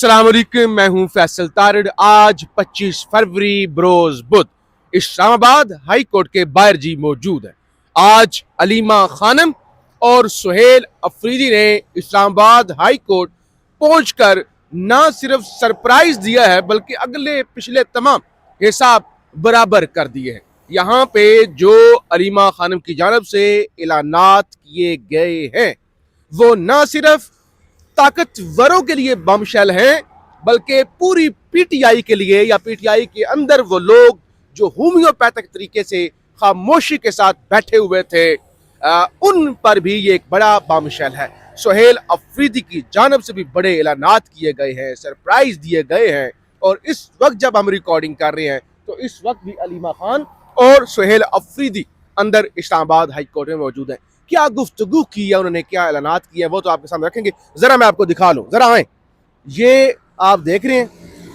अस्सलाम वालेकुम, मैं हूं फैसल तारिड़। आज 25 फरवरी बरोज बुध इस्लामाबाद हाई कोर्ट के बाहर जी मौजूद है। आज अलीमा खानम और सुहेल अफरीदी ने इस्लामाबाद हाई कोर्ट पहुंचकर ना सिर्फ सरप्राइज दिया है बल्कि अगले पिछले तमाम हिसाब बराबर कर दिए हैं। यहाँ पे जो अलीमा खानम की जानब से ऐलानात किए गए हैं वो ना सिर्फ ताकतवरों के लिए बमशेल हैं बल्कि पूरी पीटीआई के लिए या पीटीआई के अंदर वो लोग जो होम्योपैथिक तरीके से खामोशी के साथ बैठे हुए थे उन पर भी ये एक बड़ा बमशेल है। सुहेल अफरीदी की जानब से भी बड़े ऐलानात किए गए हैं, सरप्राइज दिए गए हैं और इस वक्त जब हम रिकॉर्डिंग कर रहे हैं तो इस वक्त भी अलीमा खान और सुहेल अफरीदी अंदर इस्लामाबाद हाई कोर्ट में मौजूद हैं। क्या गुफ्तगू की है उन्होंने, क्या ऐलानात किए हैं वो तो आपके सामने रखेंगे। जरा मैं आपको दिखा लूं, जरा आए। ये आप देख रहे हैं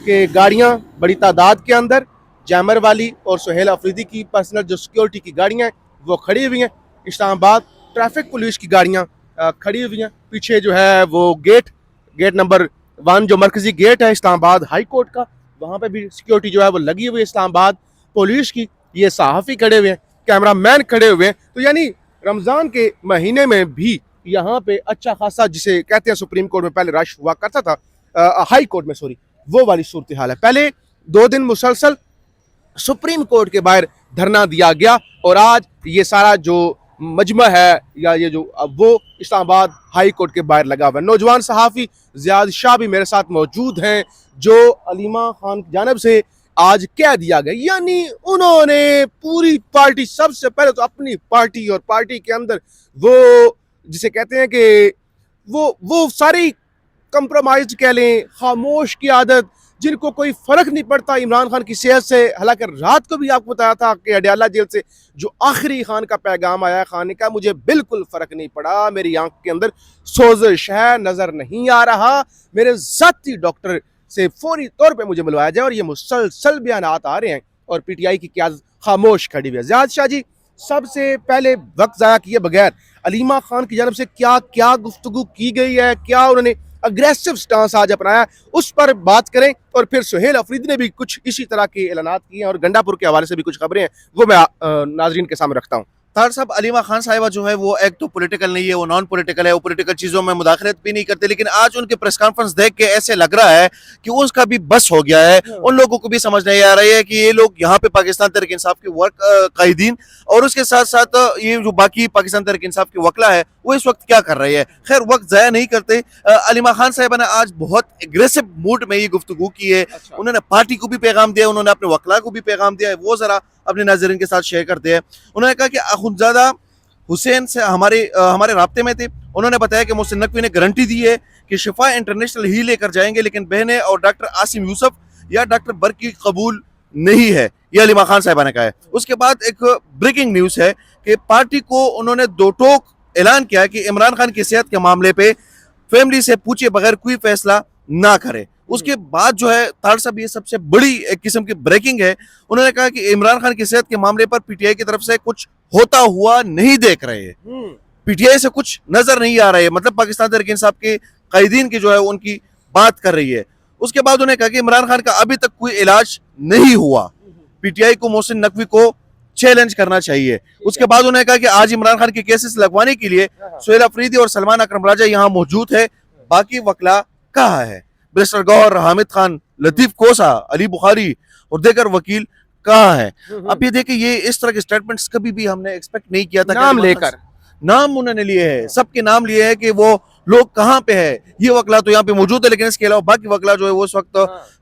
कि गाड़ियां बड़ी तादाद के अंदर जैमर वाली और सुहेल अफरीदी की पर्सनल जो सिक्योरिटी की गाड़ियां हैं वो खड़ी हुई हैं। इस्लामाबाद ट्रैफिक पुलिस की गाड़ियां खड़ी हुई हैं। पीछे जो है वो गेट नंबर 1 जो मरकजी गेट है इस्लामाबाद हाई कोर्ट का, वहां पे भी सिक्योरिटी जो है वो लगी हुई है इस्लामाबाद पुलिस की। ये सहाफ़ी खड़े हुए हैं, कैमरामैन खड़े हुए हैं। तो यानी रमजान के महीने में भी यहाँ पे अच्छा खासा, जिसे कहते हैं सुप्रीम कोर्ट में पहले रश हुआ करता था, हाई कोर्ट में सॉरी, वो वाली सूरत हाल है। पहले 2 दिन मुसलसल सुप्रीम कोर्ट के बाहर धरना दिया गया और आज ये सारा जो मजमा है या ये जो वो इस्लामाबाद हाई कोर्ट के बाहर लगा हुआ है। नौजवान सहाफ़ी ज़ियाद शाह भी मेरे साथ मौजूद हैं जो अलीमा खान की जानब से आज कह दिया गया, यानी उन्होंने पूरी पार्टी, सबसे पहले तो अपनी पार्टी और पार्टी के अंदर वो जिसे कहते हैं कि वो सारी कंप्रोमाइज कह लें, खामोश की आदत, जिनको कोई फर्क नहीं पड़ता इमरान खान की सेहत से। हालांकि रात को भी आपको बताया था कि अडयाला जेल से जो आखिरी खान का पैगाम आया, खान का मुझे बिल्कुल फर्क नहीं पड़ा, मेरी आंख के अंदर सोजिश है, नजर नहीं आ रहा, मेरे ज़ाती डॉक्टर से फौरी तौर पे मुझे मिलवाया जाए। और ये मुसलसल बयानात आ रहे हैं और पीटीआई की क्या खामोश खड़ी हुई है। ज़ियाद शाह जी, सबसे पहले वक्त ज़ाया किए बगैर अलीमा खान की जानब से क्या क्या गुफ्तगू की गई है, क्या उन्होंने अग्रेसिव स्टांस आज अपनाया, उस पर बात करें। और फिर सुहेल अफरीदी ने भी कुछ इसी तरह के ऐलानात किए हैं और गंडापुर के हवाले से भी कुछ खबरें हैं, वो मैं नाजरीन के सामने रखता हूँ। तार साहब, अलीमा खान साहिबा जो है वो एक तो पॉलिटिकल नहीं है, वो नॉन पॉलिटिकल है, वो पॉलिटिकल चीज़ों में मुदाखलत भी नहीं करते, लेकिन आज उनके प्रेस कॉन्फ्रेंस देख के ऐसे लग रहा है कि उसका भी बस हो गया है। उन लोगों को भी समझ नहीं आ रही है कि ये लोग यहाँ पे पाकिस्तान तहरीक इंसाफ के वर्क कायदीन और उसके साथ साथ ये जो बाकी पाकिस्तान तहरीक इंसाफ के वकला है वो इस वक्त क्या कर रहे हैं। खैर, वक्त ज़ाया नहीं करते। अलीमा खान साहिबा ने आज बहुत एग्रेसिव मूड में ये गुफ्तगू की है। उन्होंने पार्टी को भी पैगाम दिया, उन्होंने अपने वकला को भी पैगाम दिया है, वो ज़रा अपने नाज़रीन के साथ शेयर करते हैं। उन्होंने कहा कि अखुंज़ादा हुसैन से हमारे राब्ते में थे। उन्होंने बताया कि मोहसिन नकवी ने गारंटी दी है कि शिफा इंटरनेशनल ही लेकर जाएंगे, लेकिन बहनें और डॉक्टर आसिम यूसुफ या डॉक्टर बर की कबूल नहीं है, ये अलीमा खान साहिबा ने कहा है। उसके बाद एक ब्रेकिंग न्यूज़ है कि पार्टी को उन्होंने दो टोक ऐलान किया कि इमरान खान की सेहत के मामले पे फैमिली से पूछे बगैर कोई फैसला ना करे। उसके बाद जो है तार साहब, ये सबसे बड़ी एक किस्म की ब्रेकिंग है। उन्होंने कहा कि इमरान खान की सेहत के मामले पर पीटीआई की तरफ से कुछ होता हुआ नहीं देख रहे हैं, पीटीआई से कुछ नजर नहीं आ रहा है, मतलब पाकिस्तान तहरीक इंसाफ के कायदीन की जो है उनकी बात कर रही है। उसके बाद उन्होंने कहा कि इमरान खान का अभी तक कोई इलाज नहीं हुआ, पीटीआई को मोहसिन नकवी को चैलेंज करना चाहिए। उसके बाद उन्होंने कहा कि आज इमरान खान के केसेस लगवाने के लिए सुहेल अफरीदी और सलमान अकरम राजा यहाँ मौजूद है, बाकी वकला कहाँ है? बैरिस्टर गौहर, हामिद खान, लतीफ कोसा, अली बुखारी और देगर वकील कहाँ है? अब ये देखिए, ये इस तरह के स्टेटमेंट्स कभी भी हमने एक्सपेक्ट नहीं किया था। नाम लेकर नाम उन्होंने लिए हैं, सबके नाम लिए हैं कि वो लोग कहाँ पे है। ये वकला तो यहाँ पे मौजूद है, लेकिन इसके अलावा बाकी वकला जो है वो उस वक्त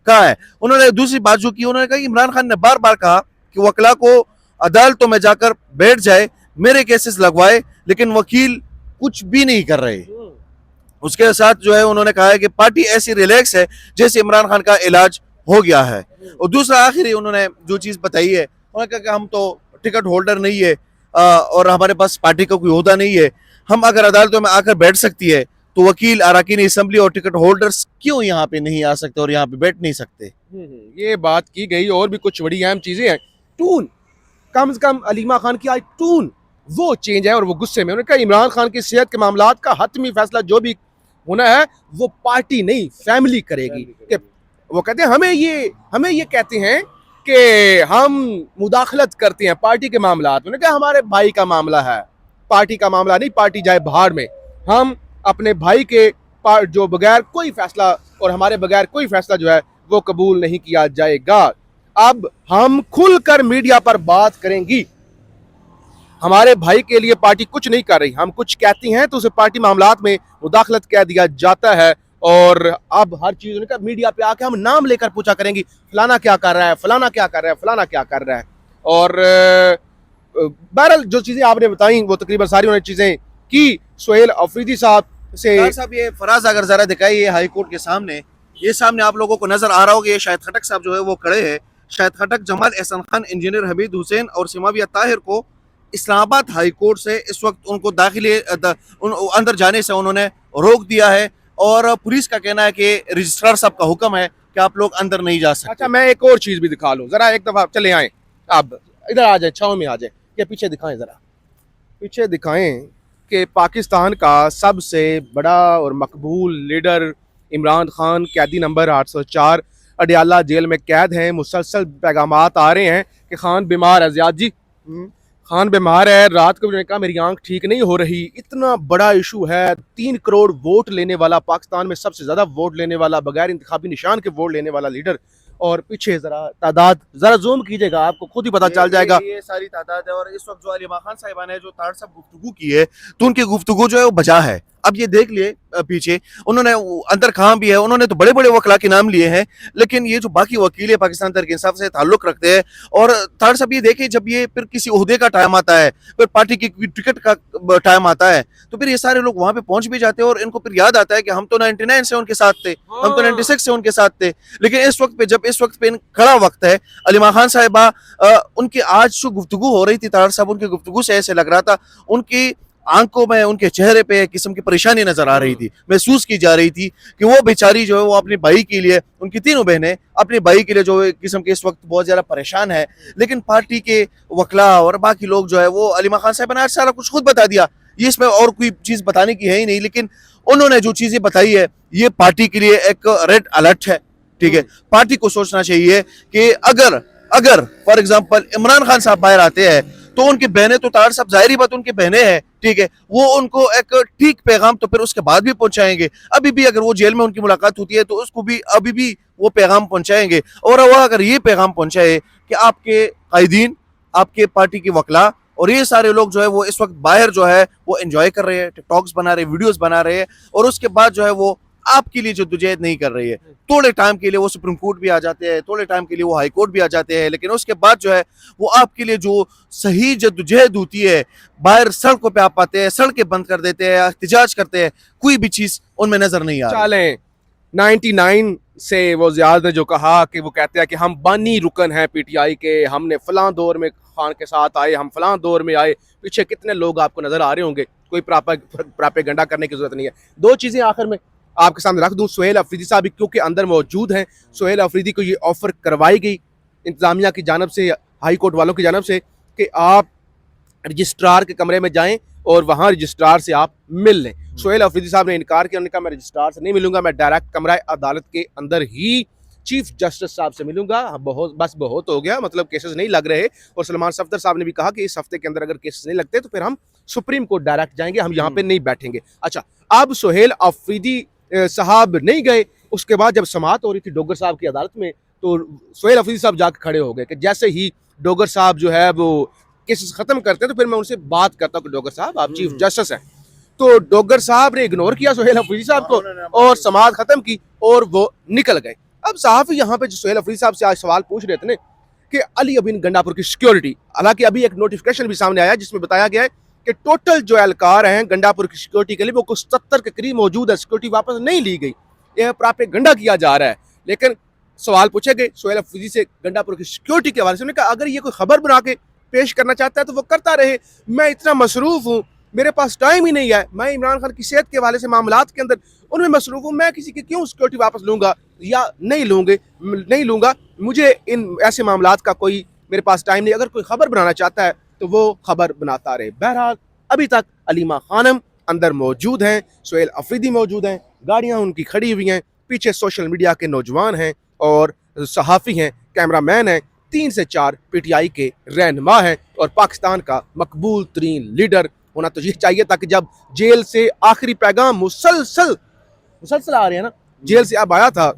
कहाँ है? उन्होंने दूसरी बात जो की, उन्होंने कहा कि इमरान खान ने बार बार कहा कि वकला को अदालतों में जाकर बैठ जाए, मेरे केसेस लगवाए, लेकिन वकील कुछ भी नहीं कर रहे। उसके साथ जो है उन्होंने कहा है कि पार्टी ऐसी रिलैक्स है जैसे इमरान खान का इलाज हो गया है। और दूसरा आखिरी उन्होंने जो चीज़ बताई है, उन्होंने कहा कि हम तो टिकट होल्डर नहीं है और हमारे पास पार्टी का कोई ओहदा नहीं है, हम अगर अदालतों में आकर बैठ सकती है तो वकील, अरकान असम्बली और टिकट होल्डर्स क्यों यहाँ पे नहीं आ सकते और यहाँ पे बैठ नहीं सकते? ये बात की गई। और भी कुछ बड़ी अहम चीजें हैं। टून, कम से कम अलीमा खान की आज टून वो चेंज है और वो गुस्से में। उन्होंने कहा इमरान खान की सेहत के मामलात का हतमी फैसला जो भी होना है वो पार्टी नहीं फैमिली करेगी। कि वो कहते हैं हमें ये कहते हैं कि हम मुदाखलत करते हैं पार्टी के मामला में। क्या हमारे भाई का मामला है, पार्टी का मामला नहीं, पार्टी जाए बाहर में। हम अपने भाई के जो बगैर कोई फैसला और हमारे बगैर कोई फैसला जो है वो कबूल नहीं किया जाएगा। अब हम खुलकर मीडिया पर बात करेंगी। हमारे भाई के लिए पार्टी कुछ नहीं कर रही, हम कुछ कहती हैं तो उसे पार्टी मामलात में मुदाखलत कह दिया जाता है। और अब हर चीज उनका मीडिया पे आके हम नाम लेकर पूछा करेंगी फलाना क्या कर रहा है, फलाना क्या कर रहा है, फलाना क्या कर रहा है। और बहरहाल जो चीजें आपने बताई वो तकरीबन सारी उन्होंने चीजें की। सुहेल अफरीदी साहब से साहब ये फराज अगर जरा दिखाइए हाई कोर्ट के सामने, ये सामने आप लोगों को नजर आ रहा होगा, ये शाहिद खटक साहब जो है वो खड़े हैं। शाहिद खटक, जमाल एहसान खान, इंजीनियर हमीद हुसैन और सिमाविया ताहिर को इस्लामाबाद हाई कोर्ट से इस वक्त उनको अंदर जाने से उन्होंने रोक दिया है। और पुलिस का कहना है कि रजिस्ट्रार साहब का हुक्म है कि आप लोग अंदर नहीं जा सकते। अच्छा, मैं एक और चीज भी दिखा लूं, जरा एक दफा चले आए, आप इधर आ जाए, छाव में आ जाए, या पीछे दिखाएं, जरा पीछे दिखाएं कि पाकिस्तान का सबसे बड़ा और मकबूल लीडर इमरान खान कैदी नंबर 804 अडियाला जेल में कैद हैं। मुसलसल पैगामात आ रहे हैं कि खान बीमार है। ज़ियाद जी, खान बीमार है। रात को उन्होंने कहा मेरी आंख ठीक नहीं हो रही। इतना बड़ा इशू है, 3 करोड़ वोट लेने वाला, पाकिस्तान में सबसे ज्यादा वोट लेने वाला, बगैर इंतखाबी निशान के वोट लेने वाला लीडर। और पीछे जरा तादाद जरा जूम कीजिएगा, आपको खुद ही पता चल जाएगा। ये सारी तादाद है। और इस वक्त जो अलीमा खान साहिबा ने जो तार साहब गुफ्तगू की है, तो उनकी गुफ्तगू जो है वो बजा है। अब ये देख लिए पीछे उन्होंने अंदर कहाँ भी है, उन्होंने तो बड़े बड़े वकला के नाम लिए हैं, लेकिन ये जो बाकी वकील है पाकिस्तान तहरीक इंसाफ से ताल्लुक रखते हैं। और तार साहब ये देखें, जब ये फिर किसी ओहदे का टाइम आता है, फिर पार्टी की टिकट का टाइम आता है, तो फिर ये सारे लोग वहां पे पहुंच भी जाते हैं और इनको फिर याद आता है कि हम तो 99 से उनके साथ थे, हम तो 96 से उनके साथ थे। लेकिन इस वक्त पे, जब इस वक्त पे खड़ा वक्त है, अलीमा खान साहिबा उनकी आज जो गुफ्तगू हो रही थी, तार साहब उनकी गुफ्तगू से ऐसे लग रहा था उनकी आंखों में, उनके चेहरे पे एक किस्म की परेशानी नजर आ रही थी, महसूस की जा रही थी कि वो बेचारी जो है वो अपने भाई के लिए, उनकी तीनों बहनें अपने भाई के लिए जो एक किस्म के इस वक्त बहुत ज्यादा परेशान है। लेकिन पार्टी के वकला और बाकी लोग जो है वो, अलीमा खान साहब ने आज सारा कुछ खुद बता दिया, ये इसमें और कोई चीज बताने की है ही नहीं। लेकिन उन्होंने जो चीजें बताई है ये पार्टी के लिए एक रेड अलर्ट है। ठीक है, पार्टी को सोचना चाहिए कि अगर फॉर एग्जाम्पल इमरान खान साहब बाहर आते हैं तो उनकी बहनें, तो तार साहब जाहिर बात उनकी बहनें हैं, ठीक है, वो उनको एक ठीक पैगाम तो फिर उसके बाद भी पहुंचाएंगे। अभी भी अगर वो जेल में उनकी मुलाकात होती है तो उसको भी अभी भी वो पैगाम पहुंचाएंगे। और वह अगर ये पैगाम पहुंचाए कि आपके कायदीन, आपके पार्टी के वकला और ये सारे लोग जो है वो इस वक्त बाहर जो है वो एंजॉय कर रहे हैं, टिकटॉक्स बना रहे हैं, वीडियोस बना रहे हैं, और उसके बाद जो है वो आपके लिए जद्दोजहद नहीं कर रही है। थोड़े टाइम के लिए वो सुप्रीम कोर्ट भी आ जाते हैं, थोड़े टाइम के लिए वो हाई कोर्ट भी आ जाते हैं, लेकिन उसके बाद जो है वो आपके लिए जो सही जद्दोजहद होती है, बाहर सड़कों पे आप आते हैं, सड़कें बंद कर देते हैं, एहतजाज करते हैं, कोई भी चीज उनमें नजर नहीं आ रही। चलें, 99 से वो ज़ियाद ने जो कहा कि वो कहते हैं कि हम बानी रुकन हैं पीटीआई के, हमने फलां दौर में खान के साथ आए, हम फलां दौर में आए। पीछे कितने लोग आपको नजर आ रहे होंगे, कोई प्रापेगंडा करने की जरूरत नहीं है। दो चीजें आखिर में आपके सामने रख दूं। सुहेल अफरीदी साहब क्योंकि अंदर मौजूद हैं, सुहेल अफरीदी को ये ऑफर करवाई गई इंतजामिया की जानब से, हाई कोर्ट वालों की जानब से, कि आप रजिस्ट्रार के कमरे में जाएं और वहां रजिस्ट्रार से आप मिल लें। सुहेल अफरीदी साहब ने इनकार किया, उन्होंने कहा मैं रजिस्ट्रार से नहीं मिलूंगा, मैं डायरेक्ट कमरा अदालत के अंदर ही चीफ जस्टिस साहब से मिलूंगा। बहुत हो गया, मतलब केसेस नहीं लग रहे। और सलमान सफदर साहब ने भी कहा कि इस हफ्ते के अंदर अगर केसेस नहीं लगते तो फिर हम सुप्रीम कोर्ट डायरेक्ट जाएंगे, हम यहाँ पे नहीं बैठेंगे। अच्छा, अब सुहेल अफरीदी साहब नहीं गए। उसके बाद जब समाअत हो रही थी डोगर साहब की अदालत में, तो सुहेल अफरीदी साहब जाकर खड़े हो गए कि जैसे ही डोगर साहब जो है वो केसेस खत्म करते हैं तो फिर मैं उनसे बात करता हूँ कि डोगर साहब आप चीफ जस्टिस हैं। तो डोगर साहब ने इग्नोर किया सुहेल अफरीदी साहब को और समाअत खत्म की और वो निकल गए। अब सहाफी यहाँ पे जो सुहेल अफरीदी साहब से आज सवाल पूछ रहे थे ना कि अली अबिन गंडापुर की सिक्योरिटी, हालांकि अभी एक नोटिफिकेशन भी सामने आया जिसमें बताया गया है कि टोटल जो एहलकार हैं गंडापुर की सिक्योरिटी के लिए वो कुछ 70 के करीब मौजूद है, सिक्योरिटी वापस नहीं ली गई, यह प्रोपेगेंडा किया जा रहा है। लेकिन सवाल पूछे गए सुहेल अफरीदी से गंडापुर की सिक्योरिटी के हवाले से, उन्होंने कहा अगर ये कोई खबर बना के पेश करना चाहता है तो वो करता रहे, मैं इतना मसरूफ हूँ, मेरे पास टाइम ही नहीं है, मैं इमरान खान की सेहत के हवाले से मामलात के अंदर उनमें मसरूफ हूँ, मैं किसी की क्यों सिक्योरिटी वापस लूंगा या नहीं लूंगा, मुझे इन ऐसे मामलात का कोई मेरे पास टाइम नहीं। अगर कोई खबर बनाना चाहता है तो वो खबर बनाता रहे। बहरहाल अभी तक अलीमा खानम अंदर मौजूद हैं, सुहेल अफरीदी मौजूद हैं, गाड़ियां उनकी खड़ी हुई हैं, पीछे सोशल मीडिया के नौजवान हैं और सहाफ़ी हैं, कैमरामैन हैं, 3 से 4 पीटीआई के रहनुमा हैं और पाकिस्तान का मकबूल तरीन लीडर होना तो ये चाहिए था कि जब जेल से आखिरी पैगाम मुसलसल मुसलसल आ रहे हैं ना, जेल से अब आया था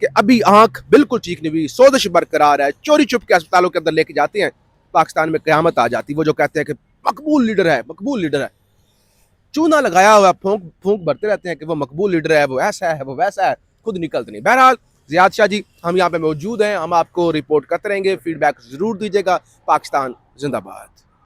कि अभी आंख बिल्कुल ठीक नहीं हुई, सोदिश बरकरार है, चोरी छुप के अस्पतालों के अंदर लेके जाते हैं, पाकिस्तान में क़यामत आ जाती। वो जो कहते हैं कि मकबूल लीडर है, मकबूल लीडर है, चूना लगाया हुआ फूंक फूंक भरते रहते हैं कि वो मकबूल लीडर है, वो ऐसा है, वो वैसा है, खुद निकलते नहीं। बहरहाल ज़ियाद शाह जी, हम यहाँ पे मौजूद हैं, हम आपको रिपोर्ट करते रहेंगे, फीडबैक ज़रूर दीजिएगा। पाकिस्तान जिंदाबाद।